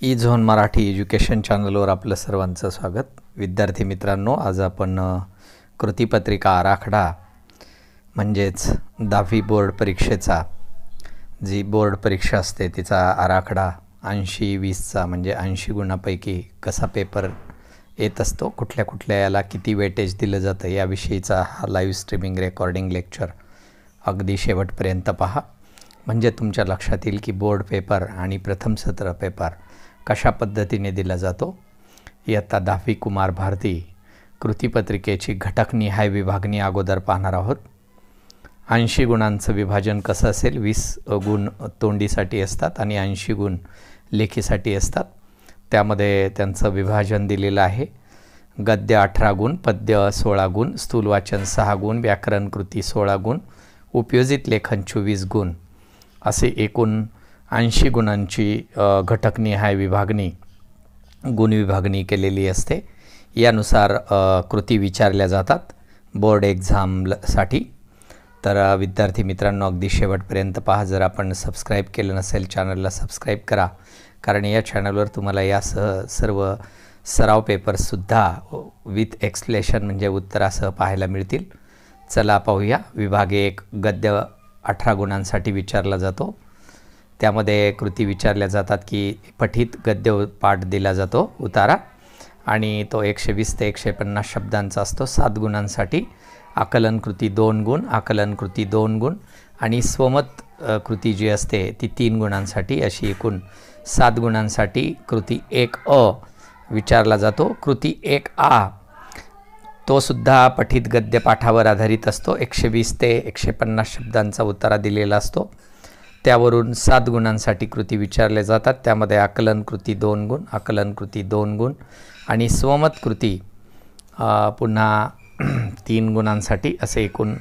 E zone Marathi education चॅनलवर आपलं सर्वांचं स्वागत. विद्यार्थी मित्रांनो, आज आपण कृतीपत्रिका आराखडा म्हणजेच 10वी बोर्ड परीक्षेचा जी बोर्ड परीक्षा असते तिचा आराखडा 80-20चा म्हणजे 80 गुणांपैकी कसा पेपर येत असतो, कुठल्या कुठल्या याला किती वेटेज दिलं जातं याविषयीचा हा लाईव्ह स्ट्रीमिंग रेकॉर्डिंग लेक्चर अगदी शेवटपर्यंत पहा. म्हणजे तुमच्या लक्षात येईल की बोर्ड पेपर आणि प्रथम सत्र पेपर कशा पद्धतीने दिला जातो. इयत्ता 10वी कुमार भारती कृतीपत्रिकेची घटकनिहाय विभागणी अगोदर पाहणार आहोत. 80 गुणांचं विभाजन कसं असेल, 20 गुण तोंडीसाठी असतात आणि 80 गुण लेखीसाठी असतात. त्यामध्ये त्यांचं विभाजन दिलेलं आहे. गद्य 18 गुण, पद्य 16 गुण, स्थूल वाचन 6 गुण, व्याकरण कृती 16 गुण, उपयोजित लेखन 24 गुण असे एकूण 80 गुणांची घटकनिहाय विभागणी गुण विभागणी केलेली असते. यानुसार कृती विचारल्या जातात बोर्ड एक्झामसाठी. तर विद्यार्थी मित्रांनो, अगदी शेवटपर्यंत पहा. जर आपण सबस्क्राईब केलं नसेल चॅनलला सबस्क्राईब करा, कारण या चॅनलवर तुम्हाला यासह सर्व सराव पेपर्ससुद्धा विथ एक्सप्लेशन म्हणजे उत्तरासह पाहायला मिळतील. चला पाहूया. विभाग 1 गद्य 18 गुणांसाठी विचारला जातो. त्यामध्ये कृती विचारल्या जातात की पठित गद्य पाठ दिला जातो उतारा, आणि तो 120 ते 150 शब्दांचा असतो. 7 गुणांसाठी आकलन कृती 2 गुण, आकलन कृती 2 गुण आणि स्वमत कृती जी असते ती 3 गुणांसाठी. अशी एकूण 7 गुणांसाठी कृती 1 विचारला जातो. कृती 1 तो सुद्धा पठित गद्यपाठावर आधारित असतो. 120 ते 150 शब्दांचा उतारा दिलेला असतो. त्यावरून 7 गुणांसाठी कृती विचारल्या जातात. त्यामध्ये आकलन कृती 2 गुण, आकलन कृती 2 गुण आणि स्वमत कृती पुन्हा 3 गुणांसाठी. असे एकूण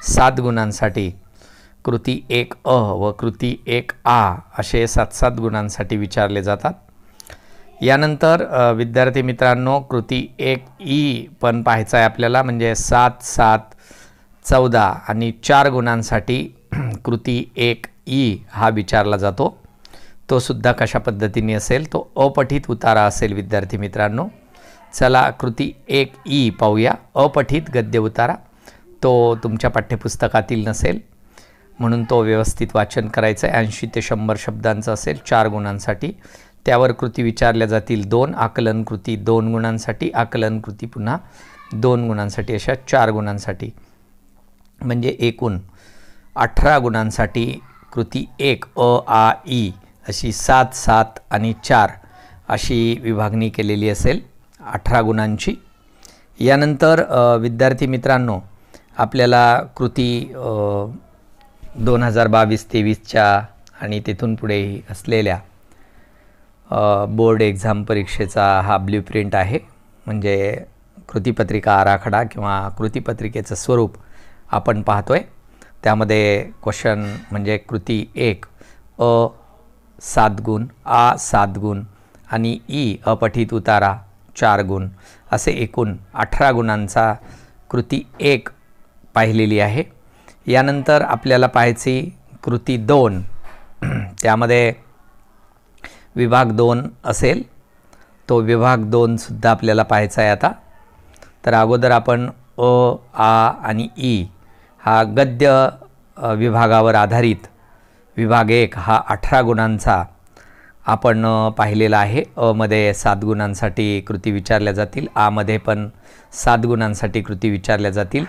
7 गुणांसाठी कृती 1 व कृती 1 असे 7-7 गुणांसाठी विचारले जातात. यानंतर विद्यार्थी मित्रांनो, कृती 1 पण पाहायचा आहे आपल्याला. म्हणजे 7, 7, 14 आणि 4 गुणांसाठी कृती 1 हा विचारला जातो. तो सुद्धा कशा पद्धतीने असेल, तो अपठित उतारा असेल विद्यार्थी मित्रांनो. चला कृती 1 पाहूया. अपठित गद्य उतारा तो तुमच्या पाठ्यपुस्तकातील नसेल, म्हणून तो व्यवस्थित वाचन करायचं आहे. 80 ते 100 शब्दांचं असेल. 4 गुणांसाठी. त्यावर कृती विचारल्या जातील 2. आकलन कृती 2 गुणांसाठी, आकलन कृती पुन्हा 2 गुणांसाठी, अशा 4 गुणांसाठी. म्हणजे एकूण 18 गुणांसाठी कृती 1 ई अशी 7, 7 आणि 4 अशी विभागणी केलेली असेल 18 गुणांची. यानंतर विद्यार्थी मित्रांनो, आपल्याला कृती 2022-23च्या आणि तिथून पुढेही असलेल्या बोर्ड एक्झाम परीक्षेचा हा ब्ल्यूप्रिंट आहे. म्हणजे कृतीपत्रिका आराखडा किंवा कृतीपत्रिकेचं स्वरूप आपण पाहतोय. त्यामध्ये क्वेश्चन म्हणजे कृती 1 7 गुण, 7 गुण आणि अपठित उतारा 4 गुण असे एकूण 18 गुणांचा कृती 1 पाहिलेली आहे. यानंतर आपल्याला पाहायची कृती 2. त्यामध्ये विभाग 2 असेल. तो विभाग 2 सुद्धा आपल्याला पाहायचा आहे आता. तर अगोदर आपण आणि ई हा गद्य विभागावर आधारित विभाग 1 हा 18 गुणांचा आपण पाहिलेला आहे. मध्ये 7 गुणांसाठी कृती विचारल्या जातील. मध्ये पण 7 गुणांसाठी कृती विचारल्या जातील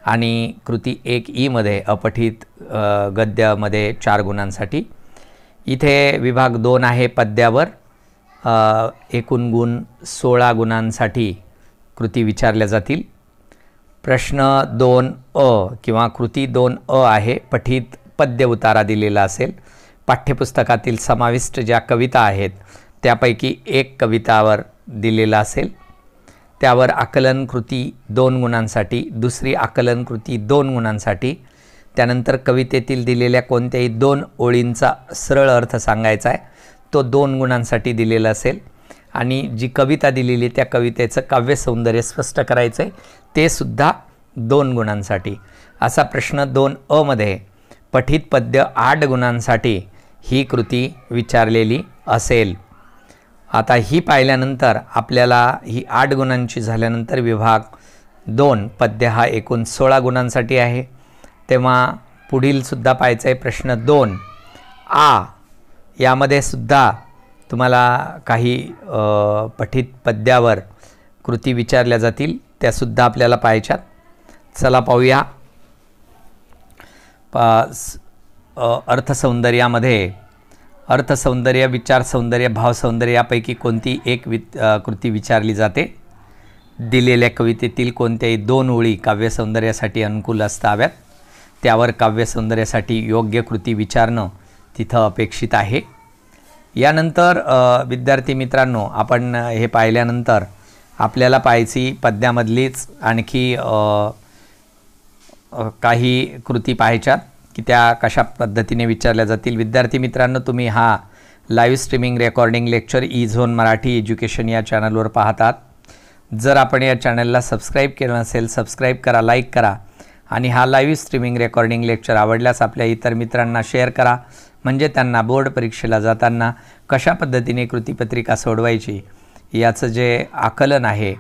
आणि कृती 1 मध्ये अपठित गद्यामध्ये 4 गुणांसाठी. इथे विभाग 2 आहे पद्यावर. एकूण गुण 16 गुणांसाठी कृती विचारल्या जातील. प्रश्न 2 किंवा कृती 2 आहे. पठित पद्य उतारा दिलेला असेल. पाठ्यपुस्तकातील समाविष्ट ज्या कविता आहेत त्यापैकी एक कवितावर दिलेला असेल. त्यावर आकलन कृती 2 गुणांसाठी, दुसरी आकलन कृती 2 गुणांसाठी. त्यानंतर कवितेतील दिलेल्या कोणत्याही 2 ओळींचा सरळ अर्थ सांगायचा आहे, तो 2 गुणांसाठी दिलेला असेल. आणि जी कविता दिलेली त्या कवितेचं काव्यसौंदर्य स्पष्ट करायचं आहे, ते सुद्धा 2 गुणांसाठी. असा प्रश्न 2 मध्ये पठित पद्य 8 गुणांसाठी ही कृती विचारलेली असेल. आता ही पाहिल्यानंतर आपल्याला ही 8 गुणांची झाल्यानंतर विभाग 2 पद्य हा एकूण 16 गुणांसाठी आहे। तेव्हा पुढील सुद्धा पाहायचं आहे प्रश्न 2 आ यामध्ये सुद्धा तुम्हाला काही पठित पद्यावर कृती विचारल्या जातील, त्यासुद्धा आपल्याला पाहायच्यात। चला पाहूया। अर्थसौंदर्यामध्ये अर्थसौंदर्य, विचारसौंदर्य, भावसौंदर्य यापैकी कोणती एक कृती विचारली जाते? दिलेल्या कवितेतील कोणत्याही 2 ओळी काव्यसौंदर्यासाठी अनुकूल असाव्यात, त्यावर काव्यसौंदर्यासाठी योग्य कृती विचारणं तिथं अपेक्षित आहे। यानंतर विद्यार्थी मित्रांनो, आपण हे पाहिल्यानंतर आपल्याला पाहायची पद्यामधलीच आणखी काही कृती पाहायच्यात की त्या कशा पद्धतीने विचारल्या जातील। विद्यार्थी मित्रांनो, तुम्ही हा live streaming recording lecture E-zone Marathi education या चॅनलवर पाहतात। जर आपण या चॅनलला सबस्क्राईब केलं नसेल, सबस्क्राईब करा, लाईक करा आणि हा लाईव्ह स्ट्रीमिंग रेकॉर्डिंग लेक्चर आवडल्यास आपल्या इतर मित्रांना शेअर करा, म्हणजे त्यांना बोर्ड परीक्षेला जाताना कशा पद्धतीने कृतीपत्रिका सोडवायची याचं जे आकलन आहे,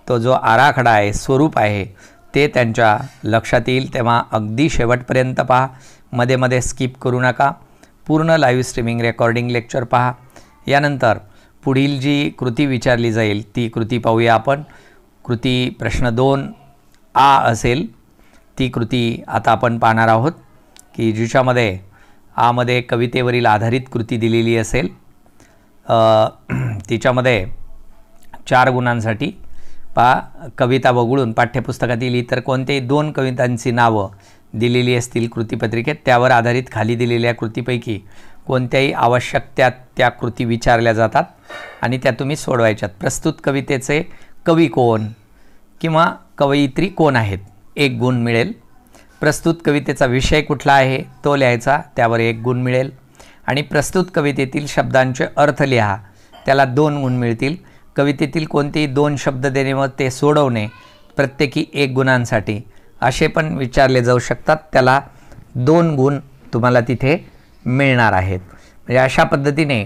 तो जो आराखडा आहे, स्वरूप आहे, ते त्यांच्या लक्षात येईल। तेव्हा अगदी शेवटपर्यंत पहा, मध्ये मध्ये स्किप करू नका, पूर्ण लाईव्ह स्ट्रीमिंग रेकॉर्डिंग लेक्चर पहा। यानंतर पुढील जी कृती विचारली जाईल ती कृती पाहूया आपण। कृती प्रश्न 2 आ असेल, ती कृती आता आपण पाहणार आहोत की जिच्यामध्ये आमध्ये कवितेवरील आधारित कृती दिलेली असेल। तिच्यामध्ये 4 गुणांसाठी कविता वगळून पाठ्यपुस्तकातील इतर कोणत्याही 2 कवितांची नावं दिलेली असतील कृतीपत्रिकेत, त्यावर आधारित खाली दिलेल्या कृतीपैकी कोणत्याही आवश्यक त्या कृती विचारल्या जातात आणि त्या तुम्ही सोडवायच्यात। प्रस्तुत कवितेचे कवी कोण किंवा कवयित्री कोण आहेत, 1 गुण मिळेल। प्रस्तुत कवितेचा विषय कुठला आहे तो लिहायचा, त्यावर 1 गुण मिळेल। आणि प्रस्तुत कवितेतील शब्दांचे अर्थ लिहा, त्याला 2 गुण मिळतील। कवितेतील कोणतेही 2 शब्द देणे व ते सोडवणे प्रत्येकी 1 गुणांसाठी असे पण विचारले जाऊ शकतात, त्याला 2 गुण तुम्हाला तिथे मिळणार आहेत। म्हणजे अशा पद्धतीने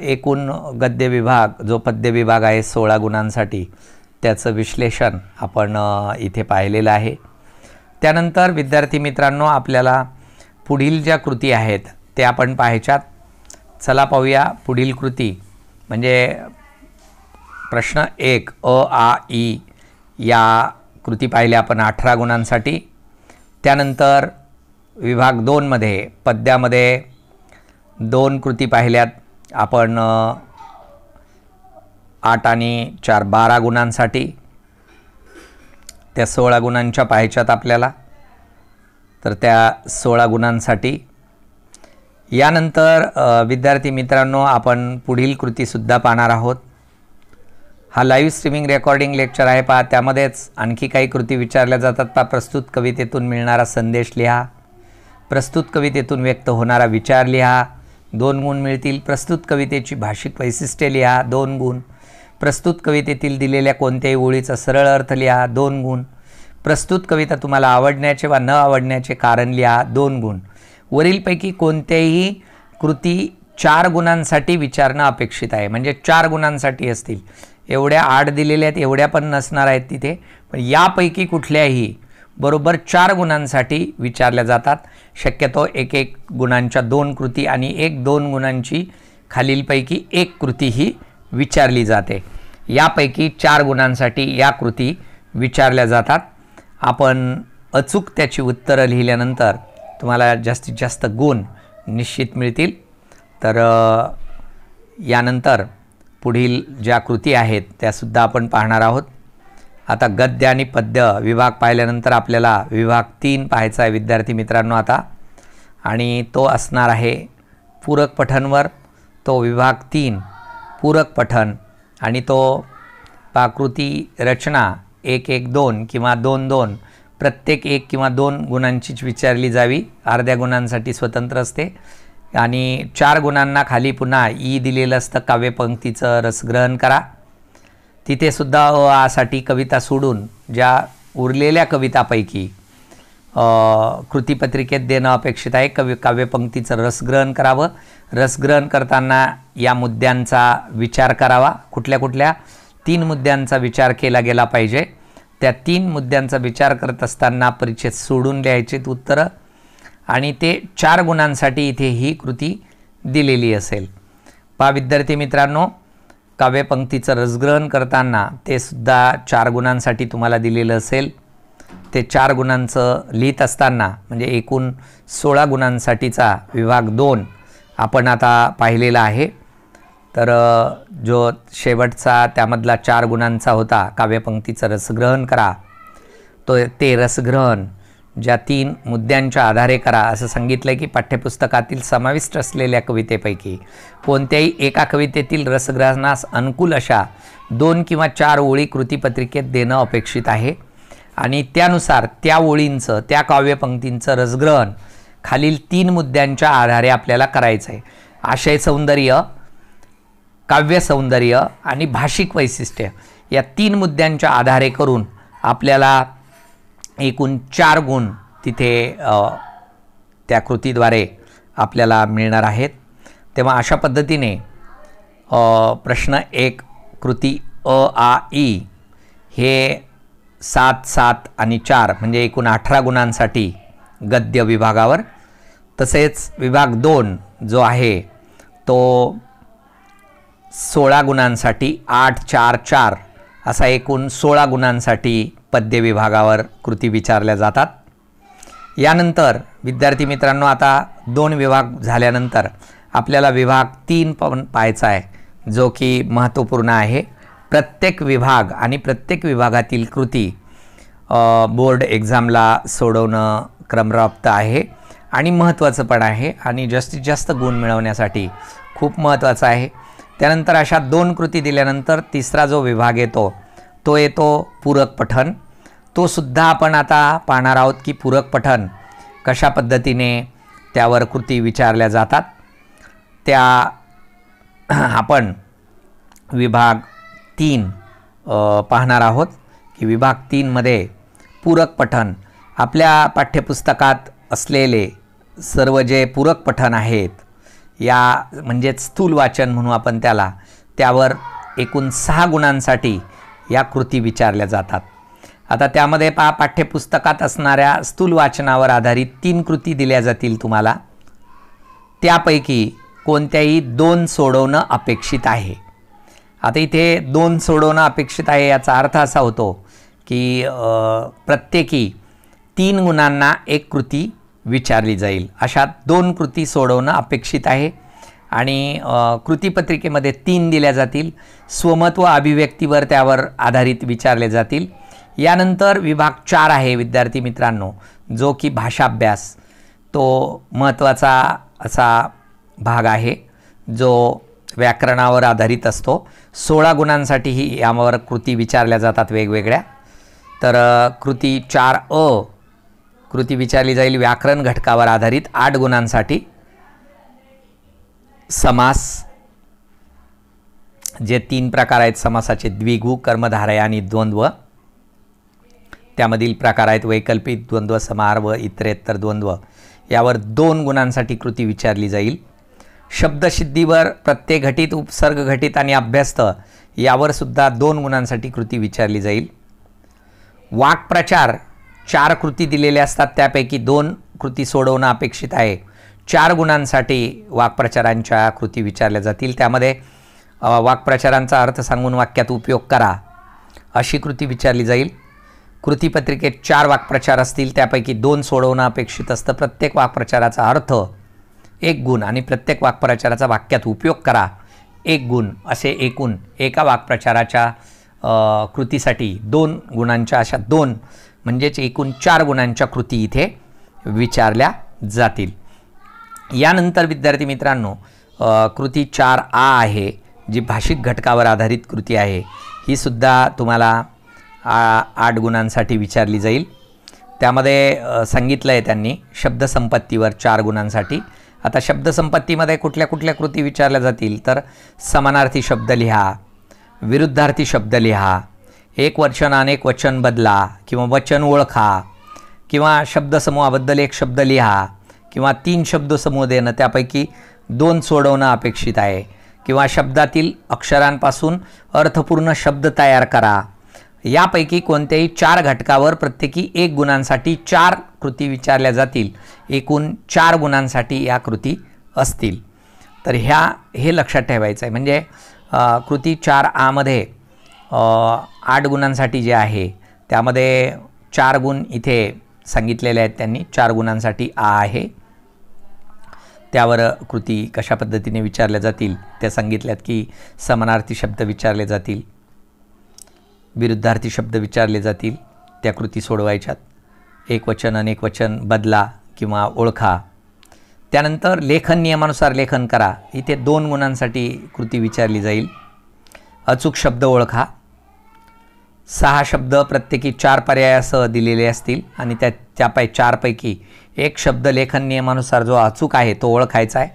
एकूण गद्य विभाग जो पद्य विभाग आहे 16 गुणांसाठी, त्याचं विश्लेषण आपण इथे पाहिलेलं आहे। त्यानंतर विद्यार्थी मित्रांनो, आपल्याला पुढील ज्या कृती आहेत त्या आपण पाहायच्यात। चला पाहूया पुढील कृती। म्हणजे प्रश्न 1 अ आ ई या कृती पाहिल्या आपण 18 गुणांसाठी। त्यानंतर विभाग 2 मध्ये पद्यामध्ये 2 कृती पाहिल्यात आपण 8 आणि 4 12 गुणांसाठी, त्या 16 गुणांच्या पाहायच्यात आपल्याला, तर त्या 16 गुणांसाठी। यानंतर विद्यार्थी मित्रांनो, आपण पुढील कृतीसुद्धा पाहणार आहोत। हा लाईव्ह स्ट्रीमिंग रेकॉर्डिंग लेक्चर आहे पहा, त्यामध्येच आणखी काही कृती विचारल्या जातात पहा। प्रस्तुत कवितेतून मिळणारा संदेश लिहा, प्रस्तुत कवितेतून व्यक्त होणारा विचार लिहा, 2 गुण मिळतील। प्रस्तुत कवितेची भाषिक वैशिष्ट्ये लिहा, 2 गुण। प्रस्तुत कवितेतील दिलेल्या कोणत्याही ओळीचा सरळ अर्थ लिहा, 2 गुण। प्रस्तुत कविता तुम्हाला आवडण्याचे वा न आवडण्याचे कारण लिहा, 2 गुण। वरीलपैकी कोणत्याही कृती 4 गुणांसाठी विचारणं अपेक्षित आहे, म्हणजे 4 गुणांसाठी असतील। एवढ्या 8 दिलेल्या आहेत, एवढ्या पण नसणार आहेत तिथे, पण यापैकी कुठल्याही बरोबर 4 गुणांसाठी विचारल्या जातात। शक्यतो 1 गुणांच्या 2 कृती आणि 1-2 गुणांची खालीलपैकी 1 कृती ही विचारली जाते। यापैकी 4 गुणांसाठी या कृती विचारल्या जातात। आपण अचूक त्याची उत्तरं लिहिल्यानंतर तुम्हाला जास्तीत जास्त गुण निश्चित मिळतील। तर यानंतर पुढील ज्या कृती आहेत त्यासुद्धा आपण पाहणार आहोत। आता गद्य आणि पद्य विभाग पाहिल्यानंतर आपल्याला विभाग 3 पाहायचा आहे विद्यार्थी मित्रांनो आता, आणि तो असणार आहे पूरक पठणवर। तो विभाग 3 पूरक पठण, आणि तो पाकृती रचना 1-1-2 किंवा 2-2 प्रत्येक 1 किंवा 2 गुणांचीच विचारली जावी, अर्ध्या गुणांसाठी स्वतंत्र असते। आणि 4 गुणांना खाली पुन्हा ई दिलेलं असतं, काव्यपंक्तीचं रसग्रहण करा। तिथे सुद्धा साठी कविता सोडून ज्या उरलेल्या कवितापैकी कृतीपत्रिकेत देणं अपेक्षित आहे। काव्यपंक्तीचं रसग्रहण करावं। रसग्रहण करताना या मुद्द्यांचा विचार करावा। कुठल्या कुठल्या 3 मुद्द्यांचा विचार केला गेला पाहिजे। त्या 3 मुद्द्यांचा विचार करत असताना परिच्छेद सोडून लिहायचेत उत्तरं आणि ते 4 गुणांसाठी इथे ही कृती दिलेली असेल। पहा विद्यार्थी मित्रांनो, काव्यपंक्तीचं रसग्रहण करताना ते सुद्धा 4 गुणांसाठी तुम्हाला दिलेलं असेल। ते 4 गुणांचं लिहित असताना म्हणजे एकूण 16 गुणांसाठीचा विभाग 2 आपण आता पाहिलेला आहे। तर जो शेवटचा त्यामधला 4 गुणांचा होता, काव्यपंक्तीचं रसग्रहण करा, ते रसग्रहण ज्या 3 मुद्द्यांच्या आधारे करा असं सांगितलं की पाठ्यपुस्तकातील समाविष्ट असलेल्या कवितेपैकी कोणत्याही एका कवितेतील रसग्रहणास अनुकूल अशा 2 किंवा 4 ओळी कृतीपत्रिकेत देणं अपेक्षित आहे आणि त्यानुसार त्या ओळींचं, त्या काव्यपंक्तींचं रसग्रहण खालील 3 मुद्द्यांच्या आधारे आपल्याला करायचं आहे। आशय सौंदर्य, काव्य सौंदर्य आणि भाषिक वैशिष्ट्य या 3 मुद्द्यांच्या आधारे करून आपल्याला एकूण 4 गुण तिथे त्या कृतीद्वारे आपल्याला मिळणार आहेत। तेव्हा अशा पद्धतीने प्रश्न 1 कृती अ आ ई हे 7, 7 आणि 4 म्हणजे एकूण 18 गुणांसाठी गद्य विभागावर, तसेच विभाग 2 जो आहे तो 16 गुणांसाठी 8, 4, 4 असा एकूण 16 गुणांसाठी पद्य विभागावर कृती विचारल्या जातात। यानंतर विद्यार्थी मित्रांनो, आता 2 विभाग झाल्यानंतर आपल्याला विभाग 3 पण पाहायचा आहे, जो की महत्त्वपूर्ण आहे। प्रत्येक विभाग आणि प्रत्येक विभागातील कृती बोर्ड एक्झामला सोडवणं क्रमप्राप्त आहे आणि महत्त्वाचं पण आहे आणि जास्तीत जास्त गुण मिळवण्यासाठी खूप महत्त्वाचं आहे। त्यानंतर अशा 2 कृती दिल्यानंतर तिसरा जो विभाग येतो तो येतो पूरक पठण। तो सुद्धा आपण आता पाहणार आहोत की पूरक पठण कशा पद्धतीने त्यावर कृती विचारल्या जातात। त्या आपण विभाग 3 पाहणार आहोत की विभाग 3 मध्ये पूरक पठण आपल्या पाठ्यपुस्तकात असलेले सर्व जे पूरक पठण आहेत, या म्हणजेच स्थूल वाचन म्हणू आपण त्याला, त्यावर एकूण 6 गुणांसाठी या कृती विचारल्या जातात। आता त्यामध्ये पाठ्यपुस्तकात असणाऱ्या स्थूल वाचनावर आधारित 3 कृती दिल्या जातील तुम्हाला, त्यापैकी कोणत्याही 2 सोडवणं अपेक्षित आहे। आता इथे 2 सोडवणं अपेक्षित आहे याचा अर्थ असा होतो की प्रत्येकी 3 गुणांना एक कृती विचारली जाईल। अशा 2 कृती सोडवणं अपेक्षित आहे आणि कृतीपत्रिकेमध्ये 3 दिल्या जातील। स्वमत व अभिव्यक्तीवर त्यावर आधारित विचारले जातील। यानंतर विभाग 4 आहे विद्यार्थी मित्रांनो, जो की भाषाभ्यास, तो महत्त्वाचा असा भाग आहे जो व्याकरणावर आधारित असतो। 16 गुणांसाठीही यावर कृती विचारल्या जातात वेगवेगळ्या। तर कृती 4 कृती विचारली जाईल व्याकरण घटकावर आधारित 8 गुणांसाठी। समास, जे 3 प्रकार आहेत समासाचे, द्विगु, कर्मधारय आणि द्वंद्व, त्यामधील प्रकार आहेत वैकल्पिक द्वंद्व, समाहार व इतरेतर द्वंद्व, यावर 2 गुणांसाठी कृती विचारली जाईल। शब्दसिद्धीवर प्रत्यय घटित, उपसर्ग घटित आणि अभ्यस्त यावर सुद्धा 2 गुणांसाठी कृती विचारली जाईल। वाक्प्रचार 4 कृती दिलेल्या असतात, त्यापैकी 2 कृती सोडवणं अपेक्षित आहे। 4 गुणांसाठी वाक्प्रचारांच्या कृती विचारल्या जातील। त्यामध्ये वाक्प्रचारांचा अर्थ सांगून वाक्यात उपयोग करा अशी कृती विचारली जाईल। कृतीपत्रिकेत 4 वाक्प्रचार असतील, त्यापैकी 2 सोडवणं अपेक्षित असतं। प्रत्येक वाक्प्रचाराचा अर्थ 1 गुण आणि प्रत्येक वाक्प्रचाराचा वाक्यात उपयोग करा 1 गुण, असे एकूण एका वाक्प्रचाराच्या कृतीसाठी 2 गुणांच्या अशा 2 म्हणजेच एकूण 4 गुणांच्या कृती इथे विचारल्या जातील। यानंतर विद्यार्थी मित्रांनो, कृती 4A आहे, जी भाषिक घटकावर आधारित कृती आहे, ही सुद्धा तुम्हाला 8 गुणांसाठी विचारली जाईल। त्यामध्ये सांगितलं आहे त्यांनी शब्दसंपत्तीवर 4 गुणांसाठी। आता शब्दसंपत्तीमध्ये कुठल्या कुठल्या कृती विचारल्या जातील तर समानार्थी शब्द लिहा, विरुद्धार्थी शब्द लिहा, एक वचन अनेक वचन बदला किंवा वचन ओळखा किंवा शब्दसमूहाबद्दल एक शब्द लिहा किंवा 3 शब्दसमूह देणं, त्यापैकी 2 सोडवणं अपेक्षित आहे किंवा शब्दातील अक्षरांपासून अर्थपूर्ण शब्द तयार करा. यापैकी कोणत्याही 4 घटकावर प्रत्येकी 1 गुणांसाठी 4 कृती विचारल्या जातील. एकूण 4 गुणांसाठी या कृती असतील. तर हे लक्षात ठेवायचं आहे. म्हणजे कृती 4A मध्ये 8 गुणांसाठी जे आहे त्यामध्ये 4 गुण इथे सांगितलेले आहेत त्यांनी. 4 गुणांसाठी A आहे. त्यावर कृती कशा पद्धतीने विचारल्या जातील त्या सांगितल्यात की समानार्थी शब्द विचारले जातील, विरुद्धार्थी शब्द विचारले जातील, त्या कृती सोडवायच्यात. एकवचन अनेकवचन बदला किंवा ओळखा. त्यानंतर लेखन नियमानुसार लेखन करा. इथे 2 गुणांसाठी कृती विचारली जाईल. अचूक शब्द ओळखा. 6 शब्द प्रत्येकी 4 पर्यायासह दिलेले असतील आणि त्या 4 पैकी 1 शब्द लेखन नियमानुसार जो अचूक आहे तो ओळखायचा आहे.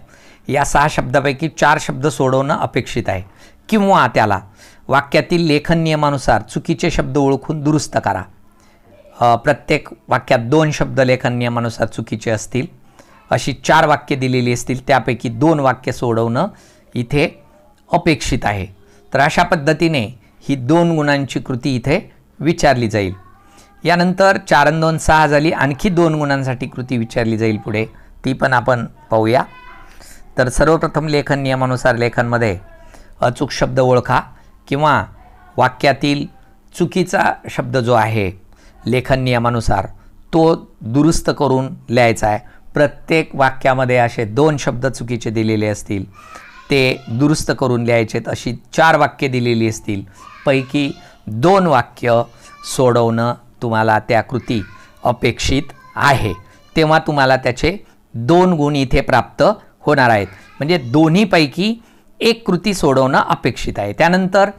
या 6 शब्दापैकी 4 शब्द सोडवणं अपेक्षित आहे किंवा त्याला वाक्यातील लेखन नियमानुसार चुकीचे शब्द ओळखून दुरुस्त करा. प्रत्येक वाक्यात 2 शब्द लेखन नियमानुसार चुकीचे असतील. अशी 4 वाक्ये दिलेली असतील, त्यापैकी 2 वाक्य सोडवणं इथे अपेक्षित आहे. तर अशा पद्धतीने ही 2 गुणांची कृती इथे विचारली जाईल. यानंतर 4 आणि 2 6 झाली. आणखी 2 गुणांसाठी कृती विचारली जाईल पुढे, ती पण आपण पाहूया. तर सर्वप्रथम लेखन नियमानुसार लेखनमध्ये अचूक शब्द ओळखा किंवा वाक्यातील चुकीचा शब्द जो आहे लेखन नियमानुसार तो दुरुस्त करून लिहायचा आहे. प्रत्येक वाक्यामध्ये असे 2 शब्द चुकीचे दिलेले असतील, ते दुरुस्त करून लिहायचेत. अशी 4 वाक्ये दिलेली असतील, पैकी 2 वाक्य सोडवणं तुम्हाला त्या कृती अपेक्षित आहे. तेव्हा तुम्हाला त्याचे 2 गुण इथे प्राप्त होणार आहेत. म्हणजे दोन्हीपैकी 1 कृती सोडवणं अपेक्षित आहे. त्यानंतर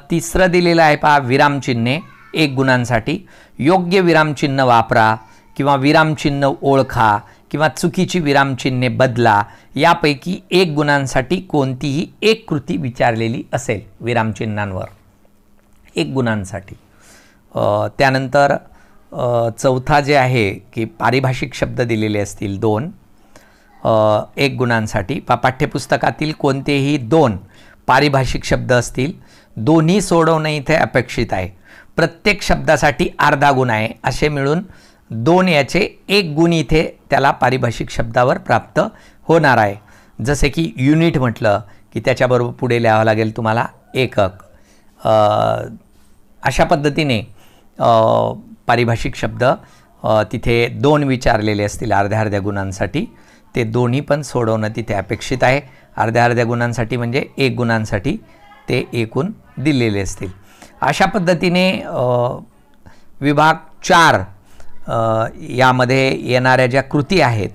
तिसरं दिलेलं आहे पहा, विरामचिन्हे 1 गुणांसाठी. योग्य विरामचिन्ह वापरा किंवा विरामचिन्ह ओळखा किंवा चुकीची विरामचिन्हे बदला. यापैकी 1 गुणांसाठी कोणतीही 1 कृती विचारलेली असेल विरामचिन्हांवर 1 गुणांसाठी. त्यानंतर चौथा जे आहे की पारिभाषिक शब्द दिलेले असतील 2 1 गुणांसाठी. पाठ्यपुस्तकातील कोणतेही 2 पारिभाषिक शब्द असतील, दोन्ही सोडवणं इथे अपेक्षित आहे. प्रत्येक शब्दासाठी अर्धा गुण आहे. असे मिळून 2 याचे 1 गुण इथे त्याला पारिभाषिक शब्दावर प्राप्त होणार आहे. जसे की युनिट म्हटलं की त्याच्याबरोबर पुढे लिहावं लागेल तुम्हाला एकक. अशा पद्धतीने पारिभाषिक शब्द तिथे 2 विचारलेले असतील अर्ध्या गुणांसाठी. ते दोन्ही पण सोडवणं तिथे अपेक्षित आहे. अर्ध्या गुणांसाठी म्हणजे 1 गुणांसाठी ते एकूण दिलेले असतील. अशा पद्धतीने विभाग 4 यामध्ये येणाऱ्या ज्या कृती आहेत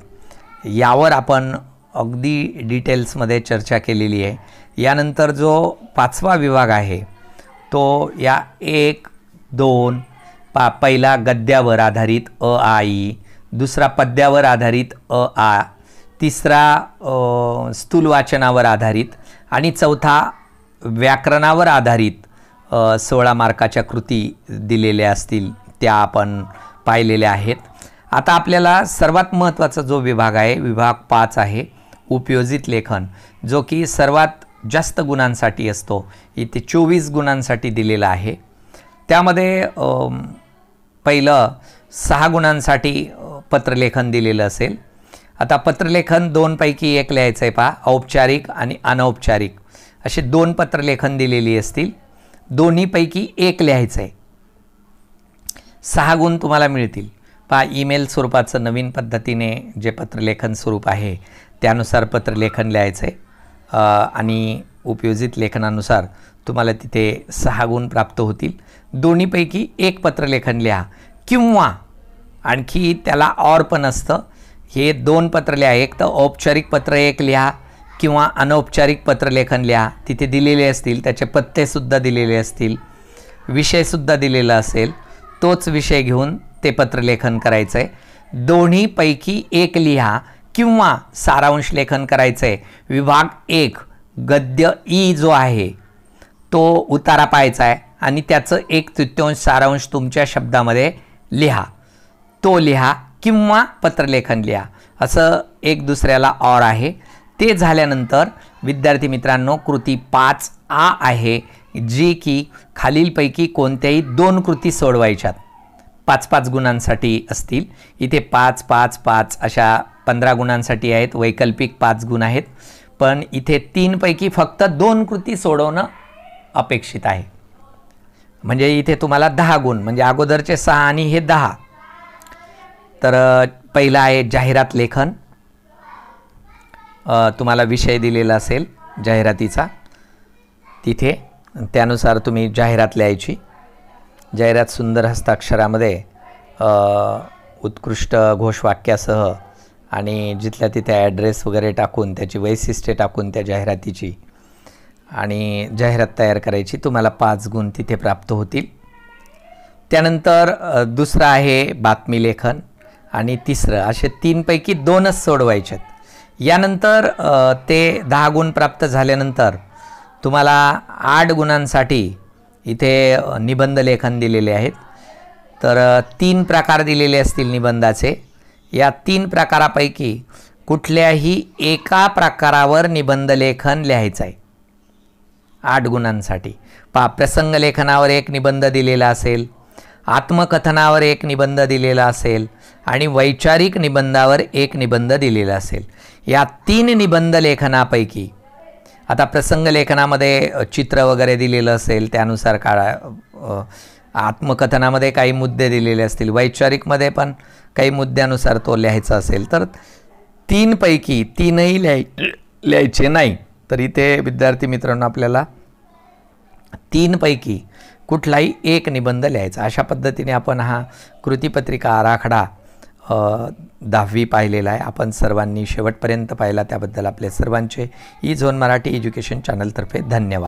यावर आपण अगदी डिटेल्समध्ये चर्चा केलेली आहे. यानंतर जो 5वा विभाग आहे तो या 1 2 पहिला गद्यावर आधारित अ आ इ, दुसरा पद्यावर आधारित अ आ, तिसरा स्थूल वाचनावर आधारित आणि चौथा व्याकरणावर आधारित 16 मार्काच्या कृती दिलेल्या असतील, त्या आपण पाहिलेल्या आहेत. आता आपल्याला सर्वात महत्त्वाचा जो विभाग आहे विभाग 5 आहे, उपयोजित लेखन, जो की सर्वात जास्त गुणांसाठी असतो. इथे 24 गुणांसाठी दिलेला आहे. त्यामध्ये पहिलं 6 गुणांसाठी पत्रलेखन दिलेलं असेल. आता पत्रलेखन 2 पैकी 1 लिहायचं आहे पहा, औपचारिक आणि अनौपचारिक असे 2 पत्रलेखन दिलेली असतील. दोन्हीपैकी 1 लिहायचं आहे. 6 गुण तुम्हाला मिळतील. पहा, ईमेल स्वरूपाचं नवीन पद्धतीने जे पत्रलेखन स्वरूप आहे त्यानुसार पत्रलेखन लिहायचं आहे आणि उपयोजित लेखनानुसार तुम्हाला तिथे 6 गुण प्राप्त होतील. दोन्हीपैकी 1 पत्रलेखन लिहा किंवा आणखी त्याला और पण असतं. हे 2 पत्र लिहा, एक तर औपचारिक पत्र 1 लिहा किंवा अनौपचारिक पत्रलेखन लिहा. तिथे दिलेले असतील, त्याचे पत्तेसुद्धा दिलेले असतील, विषयसुद्धा दिलेला असेल. तोच विषय घेऊन ते पत्रलेखन करायचं आहे. दोन्हीपैकी 1 लिहा किंवा सारांश लेखन करायचं आहे. विभाग 1 गद्य ई जो आहे तो उतारा पाहायचा आहे आणि त्याचं 1/3 सारांश तुमच्या शब्दामध्ये लिहा. तो लिहा किंवा पत्रलेखन लिहा, असं एक दुसऱ्याला और आहे. ते झाल्यानंतर विद्यार्थी मित्रांनो कृती 5A आहे, जी की खालीलपैकी कोणत्याही 2 कृती सोडवायच्यात. 5-5 गुणांसाठी असतील. इथे 5-5-5 अशा 15 गुणांसाठी आहेत. वैकल्पिक 5 गुण आहेत, पण इथे 3 पैकी फक्त 2 कृती सोडवणं अपेक्षित आहे. म्हणजे इथे तुम्हाला 10 गुण, म्हणजे अगोदरचे 6 आणि हे 10. तर पहिला आहे जाहिरात लेखन. तुम्हाला विषय दिलेला असेल जाहिरातीचा, तिथे त्यानुसार तुम्ही जाहिरात लिहायची. जाहिरात सुंदर हस्ताक्षरामध्ये उत्कृष्ट घोषवाक्यासह आणि जिथल्या तिथे ॲड्रेस वगैरे टाकून त्याची वैशिष्ट्ये टाकून त्या जाहिरातीची आणि जाहिरात तयार करायची. तुम्हाला 5 गुण तिथे प्राप्त होतील. त्यानंतर दुसरं आहे बातमी लेखन आणि तिसरं, असे 3 पैकी 2च सोडवायचे आहेत. यानंतर ते 10 गुण प्राप्त झाल्यानंतर तुम्हाला 8 गुणांसाठी इथे निबंध लेखन दिलेले आहेत. तर 3 प्रकार दिलेले असतील निबंधाचे. या 3 प्रकारापैकी कुठल्याही एका प्रकारावर निबंध लेखन लिहायचं आहे 8 गुणांसाठी. प्रसंग लेखनावर 1 निबंध दिलेला असेल, आत्मकथनावर 1 निबंध दिलेला असेल आणि वैचारिक निबंधावर 1 निबंध दिलेला असेल. या 3 निबंध लेखनापैकी आता प्रसंग लेखनामध्ये चित्र वगैरे दिलेलं असेल त्यानुसार काढा. आत्मकथनामध्ये काही मुद्दे दिलेले असतील, वैचारिकमध्ये पण काही मुद्द्यानुसार तो लिहायचा असेल. तर 3 पैकी 3ही लिहायचे नाही. तर इथे विद्यार्थी मित्रांनो आपल्याला 3 पैकी कुठलाही 1 निबंध लिहायचा. अशा पद्धतीने आपण हा कृतीपत्रिका आराखडा 10वी पाहिलेला आहे. आपण सर्वांनी शेवटपर्यंत पाहिला त्याबद्दल आपले सर्वांचे ई झोन मराठी एज्युकेशन चॅनलतर्फे धन्यवाद.